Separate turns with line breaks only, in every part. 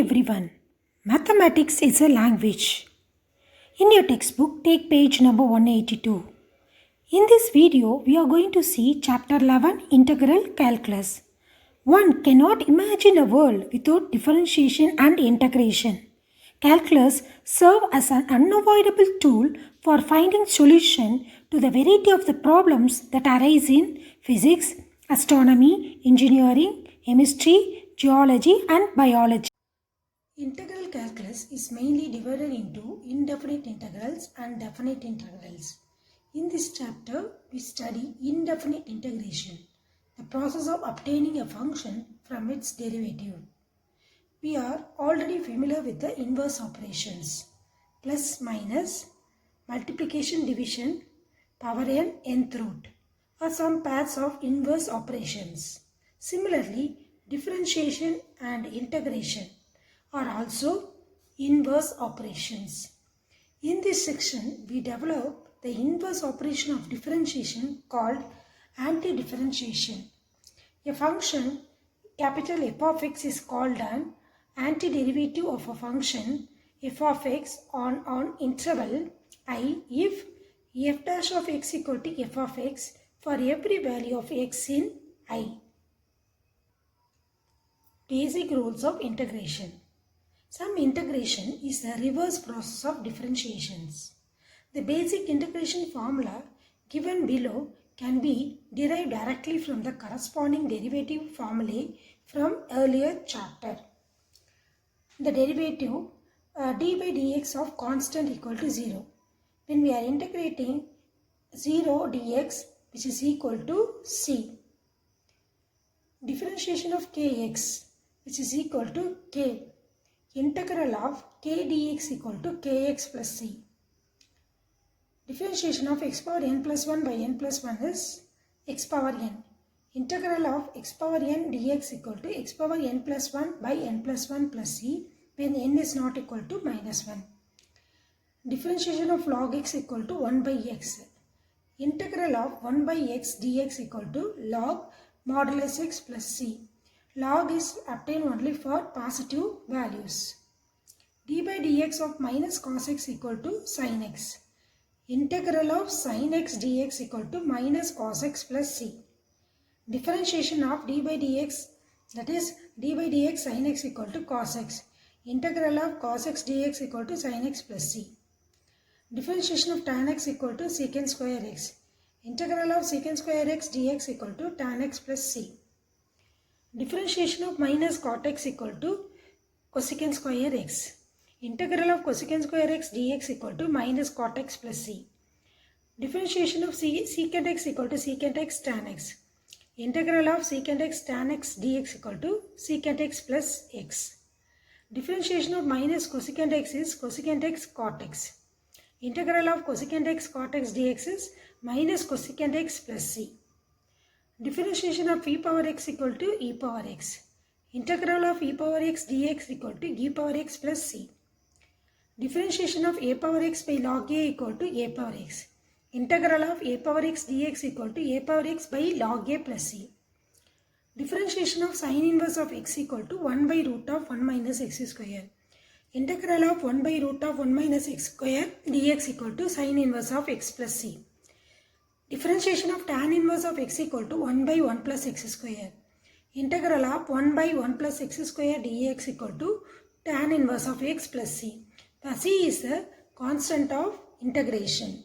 everyone. Mathematics is a language. In your textbook, take page number 182. In this video, we are going to see chapter 11, Integral Calculus. One cannot imagine a world without differentiation and integration. Calculus serve as an unavoidable tool for finding solution to the variety of the problems that arise in physics, astronomy, engineering, chemistry, geology and biology. Integral calculus is mainly divided into indefinite integrals and definite integrals. In this chapter, we study indefinite integration, the process of obtaining a function from its derivative. We are already familiar with the inverse operations, plus minus, multiplication division, power n, nth root, or some pairs of inverse operations. Similarly, differentiation and integration are also inverse operations. In this section, we develop the inverse operation of differentiation called antidifferentiation. A function capital F of x is called an antiderivative of a function f of x on interval I if f dash of x equal to f of x for every value of x in I. Basic rules of integration. Some integration is the reverse process of differentiations. The basic integration formula given below can be derived directly from the corresponding derivative formulae from earlier chapter. The derivative d by dx of constant equal to 0. When we are integrating 0 dx which is equal to c. Differentiation of kx which is equal to k. Integral of k dx equal to kx plus c. Differentiation of x power n plus 1 by n plus 1 is x power n. Integral of x power n dx equal to x power n plus 1 by n plus 1 plus c when n is not equal to minus 1. Differentiation of log x equal to 1 by x. Integral of 1 by x dx equal to log modulus x plus c. Log is obtained only for positive values. D by dx of minus cos x equal to sin x. Integral of sin x dx equal to minus cos x plus c. Differentiation of d by dx, that is d by dx sin x equal to cos x. Integral of cos x dx equal to sin x plus c. Differentiation of tan x equal to secant square x. Integral of secant square x dx equal to tan x plus c. Differentiation of minus cot x equal to cosecant square x. Integral of cosecant square x dx equal to minus cot x plus c. Differentiation of secant x equal to secant x tan x. Integral of secant x tan x dx equal to secant x plus x. Differentiation of minus cosecant x is cosecant x cot x. Integral of cosecant x cot x dx is minus cosecant x plus c. Differentiation of e power x equal to e power x. Integral of e power x dx equal to e power x plus c. Differentiation of a power x by log a equal to a power x. Integral of a power x dx equal to a power x by log a plus c. Differentiation of sin inverse of x equal to 1 by root of 1 minus x square. Integral of 1 by root of 1 minus x square dx equal to sin inverse of x plus c. Differentiation of tan inverse of x equal to 1 by 1 plus x square. Integral of 1 by 1 plus x square dx equal to tan inverse of x plus c. The c is the constant of integration.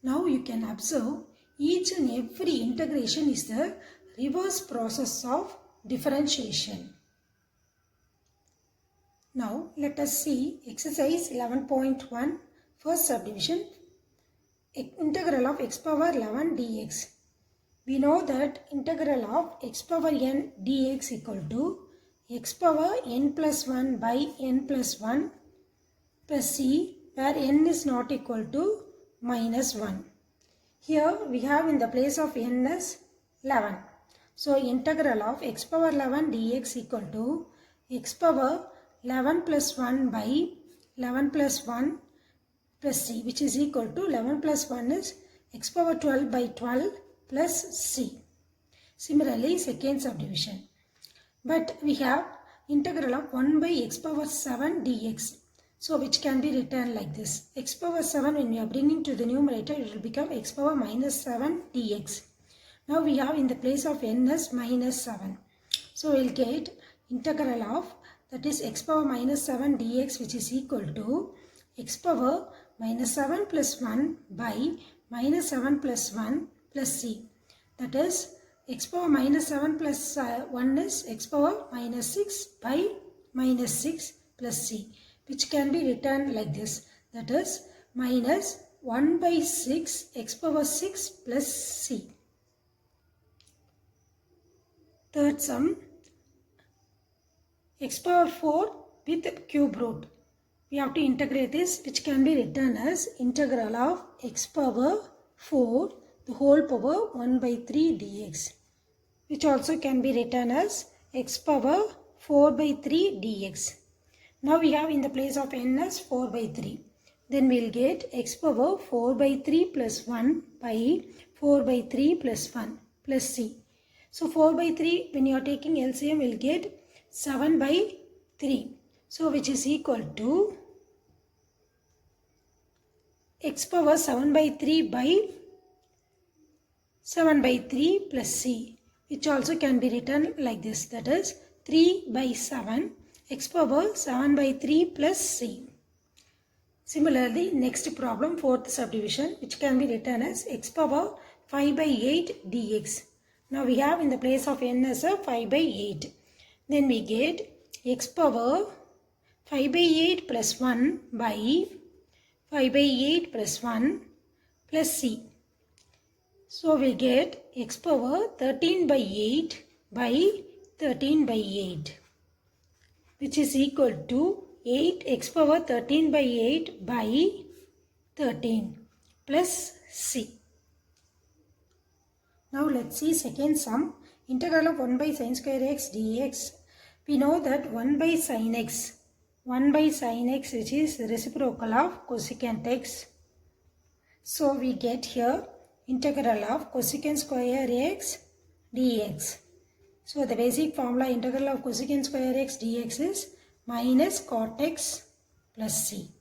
Now you can observe each and every integration is the reverse process of differentiation. Now let us see exercise 11.1 first subdivision. Integral of x power 11 dx. We know that integral of x power n dx equal to x power n plus 1 by n plus 1 plus c where n is not equal to minus 1. Here we have in the place of n as 11. So integral of x power 11 dx equal to x power 11 plus 1 by 11 plus 1 plus c, which is equal to 11 plus 1 is x power 12 by 12 plus c. Similarly, second subdivision. But we have integral of 1 by x power 7 dx. So which can be written like this. X power 7 when we are bringing to the numerator, it will become x power minus 7 dx. Now we have in the place of n as minus 7. So we will get integral of, that is x power minus 7 dx, which is equal to x power minus 7 plus 1 by minus 7 plus 1 plus c. That is x power minus 7 plus 1 is x power minus 6 by minus 6 plus c, which can be written like this. That is minus 1 by 6 x power 6 plus c. Third sum, x power 4 with cube root. We have to integrate this, which can be written as integral of x power 4 the whole power 1 by 3 dx, which also can be written as x power 4 by 3 dx. Now we have in the place of n as 4 by 3. Then we will get x power 4 by 3 plus 1 by 4 by 3 plus 1 plus c. So 4 by 3, when you are taking LCM, we will get 7 by 3. So which is equal to x power 7 by 3 by 7 by 3 plus c, which also can be written like this. That is 3 by 7 x power 7 by 3 plus c. Similarly, next problem, fourth subdivision, which can be written as x power 5 by 8 dx. Now we have in the place of n as a 5 by 8. Then we get x power 5 by 8 plus 1 by 5 by 8 plus 1 plus c. So we get x power 13 by 8 by 13 by 8, which is equal to 8 x power 13 by 8 by 13 plus c. Now let's see second sum, integral of 1 by sin square x dx. We know that 1 by sin x, which is reciprocal of cosecant x. So we get here integral of cosecant square x dx. So the basic formula integral of cosecant square x dx is minus cot x plus c.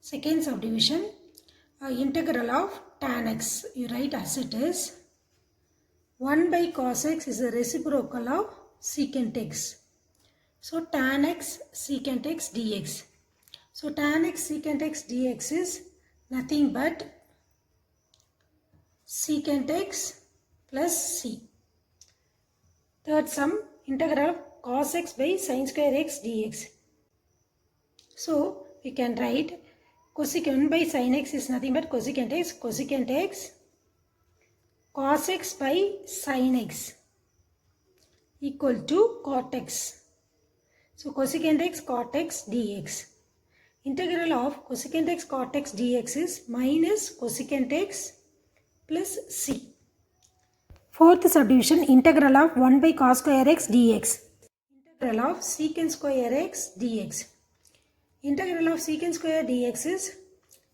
Second subdivision, integral of tan x. You write as it is. 1 by cos x is a reciprocal of secant x. So tan x secant x dx. So tan x secant x dx is nothing but secant x plus c. Third sum, integral of cos x by sin square x dx. So we can write cosecant by sin x is nothing but cosecant x cos x by sin x equal to cot x. So cosecant x cot x dx. Integral of cosecant x cot x dx is minus cosecant x plus c. Fourth subdivision, integral of 1 by cos square x dx. Integral of secant square x dx. Integral of secant square dx is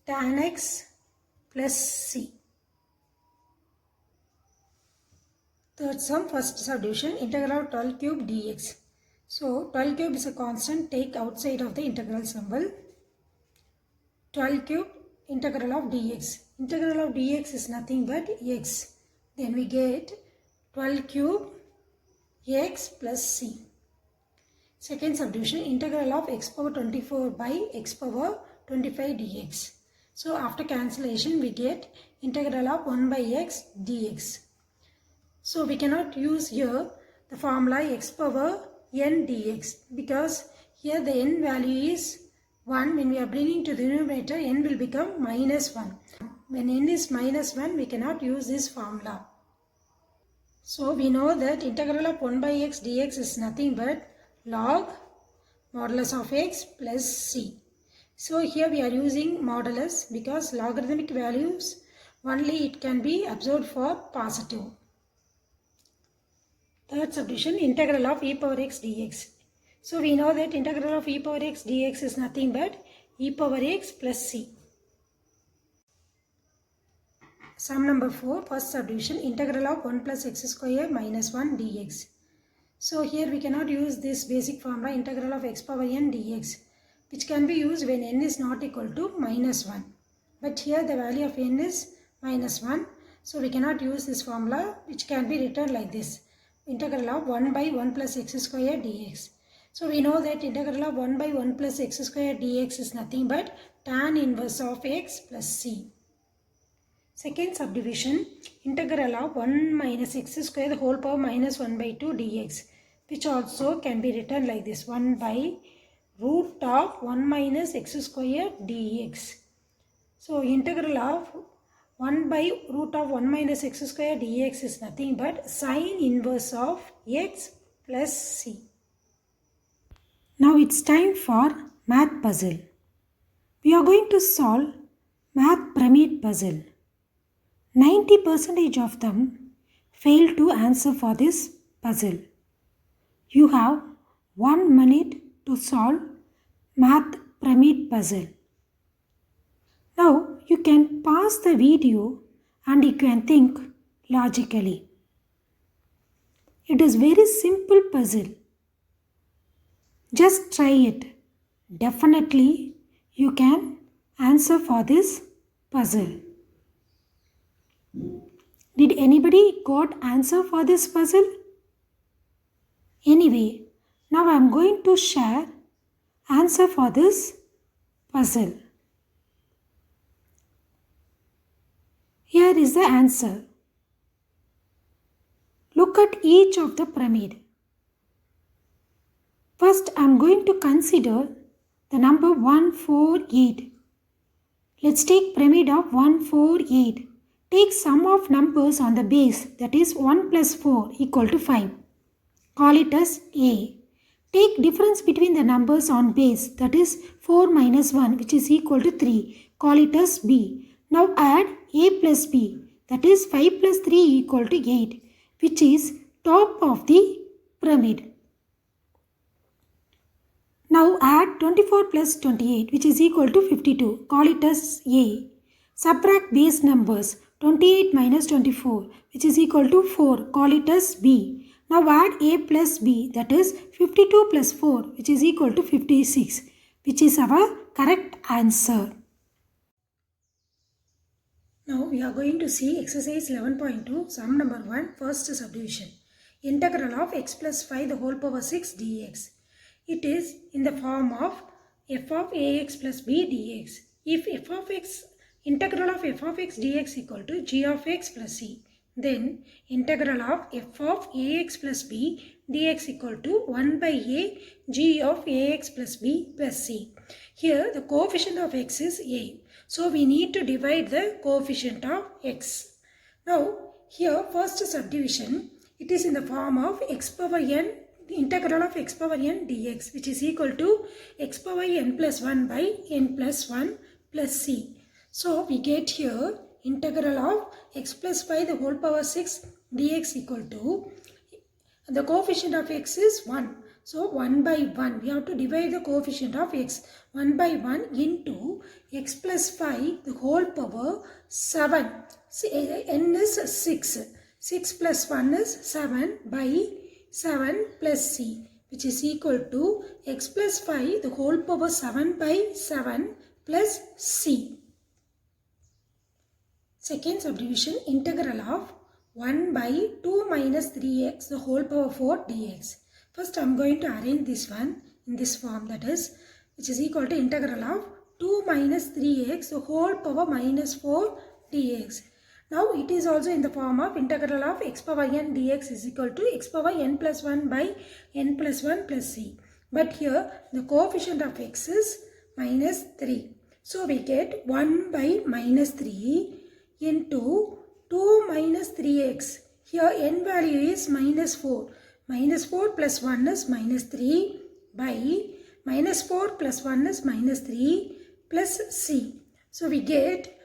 tan x plus c. Third sum, first subdivision, integral of 12 cube dx. So 12 cube is a constant, take outside of the integral symbol. 12 cube integral of dx. Integral of dx is nothing but x. Then we get 12 cube x plus c. Second subdivision, integral of x power 24 by x power 25 dx. So after cancellation we get integral of 1 by x dx. So we cannot use here the formula x power n dx, because here the n value is 1. When we are bringing to the numerator, n will become minus 1. When n is minus 1, we cannot use this formula. So we know that integral of 1 by x dx is nothing but log modulus of x plus c. So here we are using modulus because logarithmic values only it can be observed for positive. Third subdivision, integral of e power x dx. So we know that integral of e power x dx is nothing but e power x plus c. Sum number 4, first subdivision, integral of 1 plus x square minus 1 dx. So here we cannot use this basic formula integral of x power n dx, which can be used when n is not equal to minus 1. But here the value of n is minus 1. So we cannot use this formula, which can be written like this. Integral of 1 by 1 plus x square dx. So we know that integral of 1 by 1 plus x square dx is nothing but tan inverse of x plus c. Second subdivision, integral of 1 minus x square the whole power minus 1 by 2 dx, which also can be written like this, 1 by root of 1 minus x square dx. So integral of 1 by root of 1 minus x square dx is nothing but sine inverse of x plus c. Now it's time for math puzzle. We are going to solve math pyramid puzzle. 90% of them fail to answer for this puzzle. You have 1 minute to solve math pyramid puzzle. Now you can pause the video and you can think logically. It is very simple puzzle. Just try it. Definitely you can answer for this puzzle. Did anybody got answer for this puzzle? Anyway, now I am going to share answer for this puzzle. Here is the answer. Look at each of the pyramid. First I am going to consider the number 148. Let's take pyramid of 148. Take sum of numbers on the base, that is 1 plus 4 equal to 5. Call it as A. Take difference between the numbers on base, that is 4 minus 1, which is equal to 3. Call it as B. Now add A plus B, that is 5 plus 3 equal to 8, which is top of the pyramid. Now add 24 plus 28, which is equal to 52. Call it as A. Subtract base numbers. 28 minus 24, which is equal to 4. Call it as B. Now add A plus B, that is 52 plus 4, which is equal to 56, which is our correct answer. Now we are going to see exercise 11.2, sum number 1, first subdivision. Integral of x plus 5 the whole power 6 dx. It is in the form of f of ax plus b dx. If f of x integral of f of x dx equal to g of x plus c, then integral of f of ax plus b dx equal to 1 by a g of ax plus b plus c. Here the coefficient of x is a. So we need to divide the coefficient of x. Now here first subdivision, it is in the form of x power n, the integral of x power n dx, which is equal to x power n plus 1 by n plus 1 plus c. So we get here integral of x plus 5 the whole power 6 dx equal to, the coefficient of x is 1. So 1 by 1, we have to divide the coefficient of x. 1 by 1 into x plus 5 the whole power 7. N is 6. 6 plus 1 is 7 by 7 plus c, which is equal to x plus 5 the whole power 7 by 7 plus c. Second subdivision, integral of 1 by 2 minus 3x the whole power 4 dx. First I am going to arrange this one in this form, that is, which is equal to integral of 2 minus 3x the whole power minus 4 dx. Now it is also in the form of integral of x power n dx is equal to x power n plus 1 by n plus 1 plus c. But here the coefficient of x is minus 3. So we get 1 by minus 3 into 2 minus 3x. Here n value is minus 4. Minus 4 plus 1 is minus 3 by minus 4 plus 1 is minus 3 plus c. So we get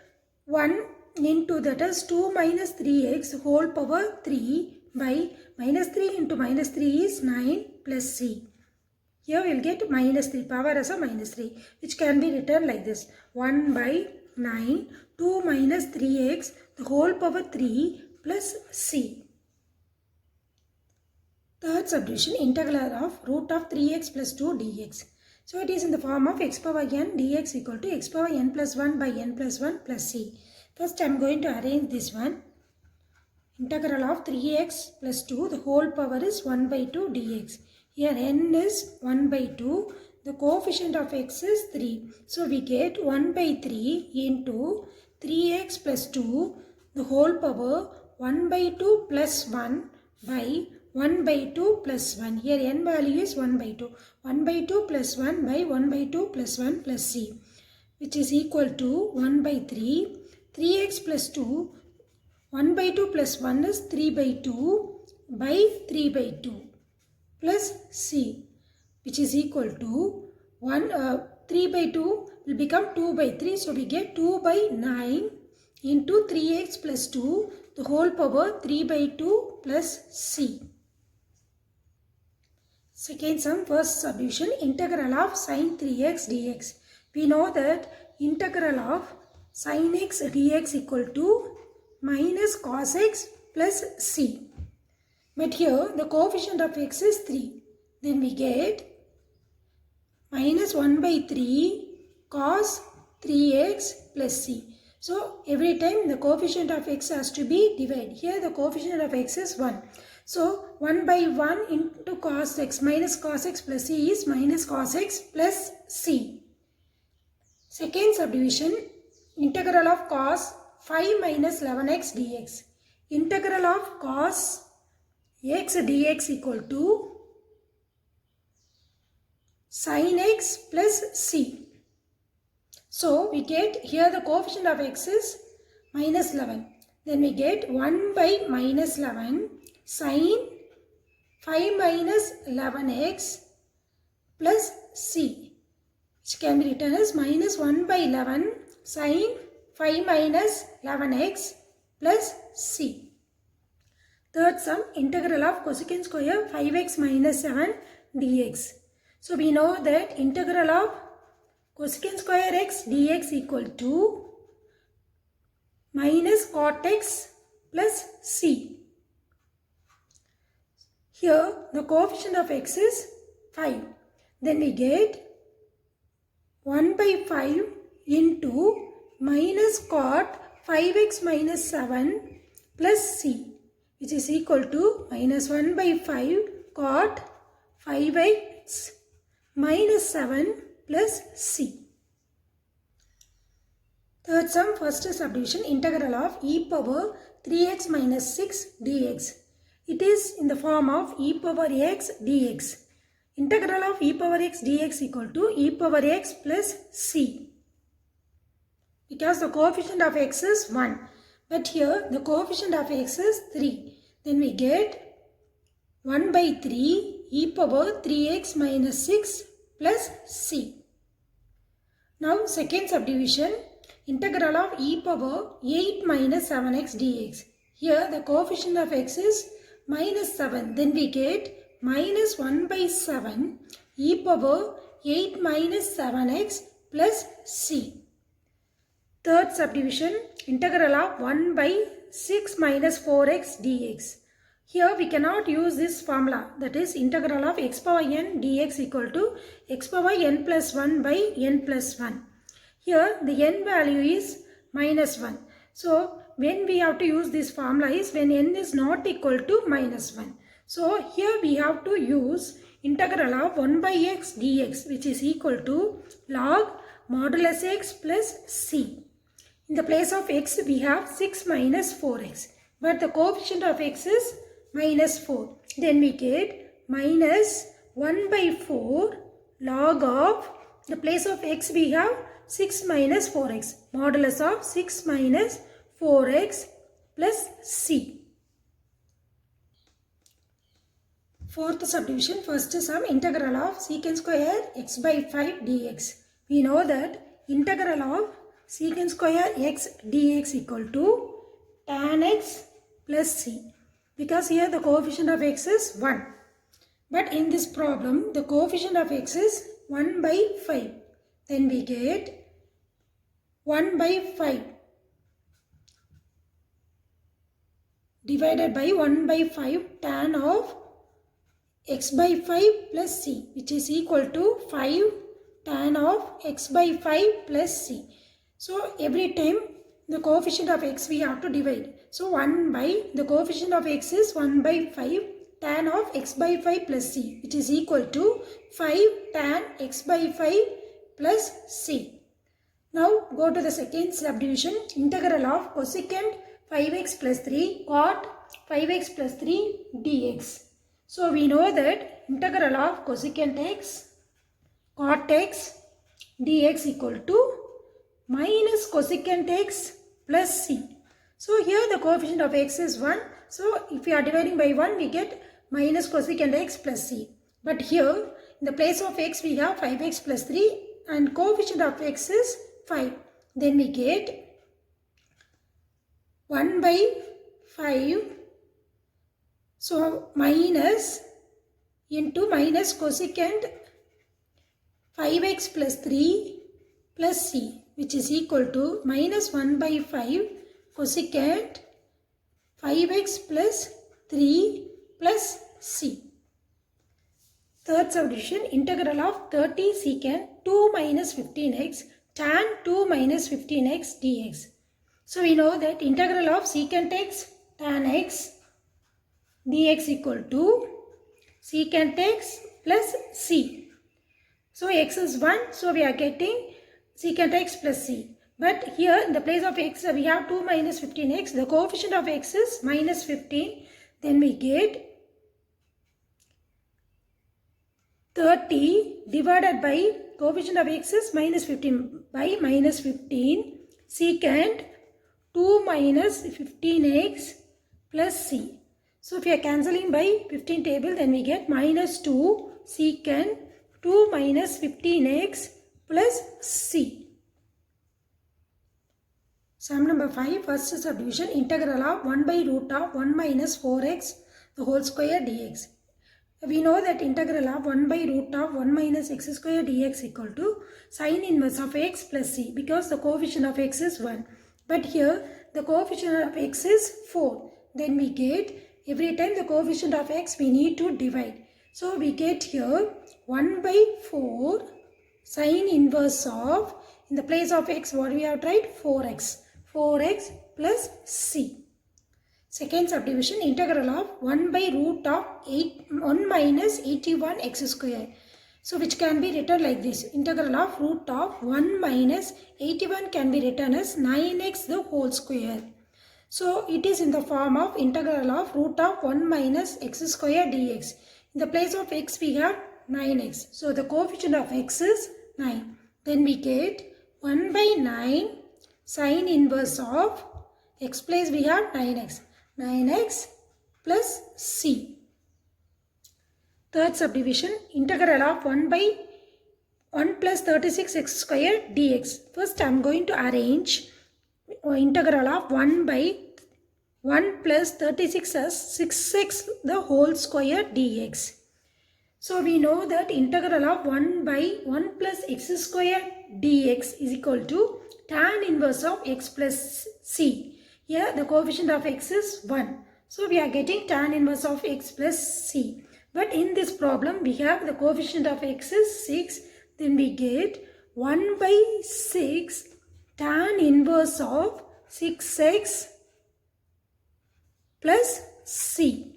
1 into, that is 2 minus 3x whole power 3 by minus 3 into minus 3 is 9 plus c. Here we will get minus 3, power as a minus 3, which can be written like this. 1 by 9, 2 minus 3x the whole power 3 plus c. Third subdivision, integral of root of 3x plus 2 dx. So it is in the form of x power n dx equal to x power n plus 1 by n plus 1 plus c. First I am going to arrange this one. Integral of 3x plus 2, the whole power is 1 by 2 dx. Here n is 1 by 2. The coefficient of x is 3. So we get 1 by 3 into 3x plus 2, the whole power 1 by 2 plus 1 by 1 by 2 plus 1. Here n value is 1 by 2. 1 by 2 plus 1 by 1 by 2 plus 1 plus c, which is equal to 1 by 3. 3x plus 2, 1 by 2 plus 1 is 3 by 2 by 3 by 2 plus c, which is equal to 3 by 2 will become 2 by 3. So we get 2 by 9 into 3x plus 2, the whole power 3 by 2 plus c. Second sum, first subdivision, integral of sin 3x dx. We know that integral of sin x dx equal to minus cos x plus c. But here the coefficient of x is 3. Then we get minus 1 by 3 cos 3x plus c. So every time the coefficient of x has to be divided. Here the coefficient of x is 1. So 1 by 1 into cos x minus cos x plus c is minus cos x plus c. Second subdivision, integral of cos 5 minus 11x dx. Integral of cos x dx equal to sin x plus c. So we get here the coefficient of x is minus 11. Then we get 1 by minus 11 sin 5 minus 11x plus c, which can be written as minus 1 by 11 sin 5 minus 11x plus c. Third sum, integral of cosecant square 5x minus 7 dx. So we know that integral of cosecant square x dx equal to minus cot x plus c. Here the coefficient of x is 5. Then we get 1 by 5 into minus cot 5x minus 7 plus c, which is equal to minus 1 by 5 cot 5x minus 7 plus c. Third sum, first subdivision, integral of e power 3x minus 6 dx. It is in the form of e power x dx. Integral of e power x dx equal to e power x plus c. Because the coefficient of x is 1. But here the coefficient of x is 3. Then we get 1 by 3 e power 3x minus 6 plus c. Now second subdivision, integral of e power 8 minus 7x dx. Here the coefficient of x is minus 7. Then we get minus 1 by 7 e power 8 minus 7x plus c. Third subdivision, integral of 1 by 6 minus 4x dx. Here we cannot use this formula, that is integral of x power n dx equal to x power n plus 1 by n plus 1. Here the n value is minus 1. So when we have to use this formula is when n is not equal to minus 1. So here we have to use integral of 1 by x dx, which is equal to log modulus x plus c. In the place of x we have 6 minus 4x. But the coefficient of x is minus 4. Then we get minus 1 by 4 log of, the place of x we have 6 minus 4x. Modulus of 6 minus 4x plus c. Fourth subdivision, first sum, integral of secant square x by 5 dx. We know that integral of secant square x dx equal to tan x plus c. Because here the coefficient of x is 1. But in this problem, the coefficient of x is 1 by 5. Then we get 1 by 5 divided by 1 by 5 tan of x by 5 plus c, which is equal to 5 tan of x by 5 plus c. So every time the coefficient of x we have to divide. So 1 by, the coefficient of x is 1 by 5 tan of x by 5 plus c, which is equal to 5 tan x by 5 plus c. Now go to the second subdivision. Integral of cosecant 5x plus 3 cot 5x plus 3 dx. So we know that integral of cosecant x cot x dx equal to minus cosecant x plus c. So here the coefficient of x is 1. So if we are dividing by 1, we get minus cosecant x plus c. But here in the place of x we have 5x plus 3 and coefficient of x is 5. Then we get 1 by 5. So minus into minus cosecant 5x plus 3 plus c, which is equal to minus 1 by 5 cosecant 5x plus 3 plus c. Third subdivision, integral of 30 secant 2 minus 15x tan 2 minus 15x dx. So we know that integral of secant x tan x dx equal to secant x plus c. So x is 1, so we are getting secant x plus c. But here in the place of x we have 2 minus 15x. The coefficient of x is minus 15. Then we get 30 divided by coefficient of x is minus 15 by minus 15 secant 2 minus 15x plus c. So if we are cancelling by 15 table, then we get minus 2 secant 2 minus 15x plus c. Sum number 5, first subdivision, integral of 1 by root of 1 minus 4x the whole square dx. We know that integral of 1 by root of 1 minus x square dx equal to sine inverse of x plus c, because the coefficient of x is 1. But here the coefficient of x is 4. Then we get, every time the coefficient of x we need to divide. So we get here 1 by 4 sine inverse of, in the place of x what we have tried, 4x. 4x plus c. Second subdivision, integral of 1 by root of 1 minus 81x square. So which can be written like this. Integral of root of 1 minus 81 can be written as 9x the whole square. So it is in the form of integral of root of 1 minus x square dx. In the place of x we have 9x. So the coefficient of x is 9. Then we get 1 by 9 sine inverse of x place we have 9x. 9x plus c. Third subdivision, integral of 1 by 1 plus 36x square dx. First I am going to arrange integral of 1 by 1 plus 36 as 6x the whole square dx. So we know that integral of 1 by 1 plus x square dx is equal to tan inverse of x plus c. Here the coefficient of x is 1. So we are getting tan inverse of x plus c. But in this problem we have the coefficient of x is 6. Then we get 1 by 6 tan inverse of 6x plus c.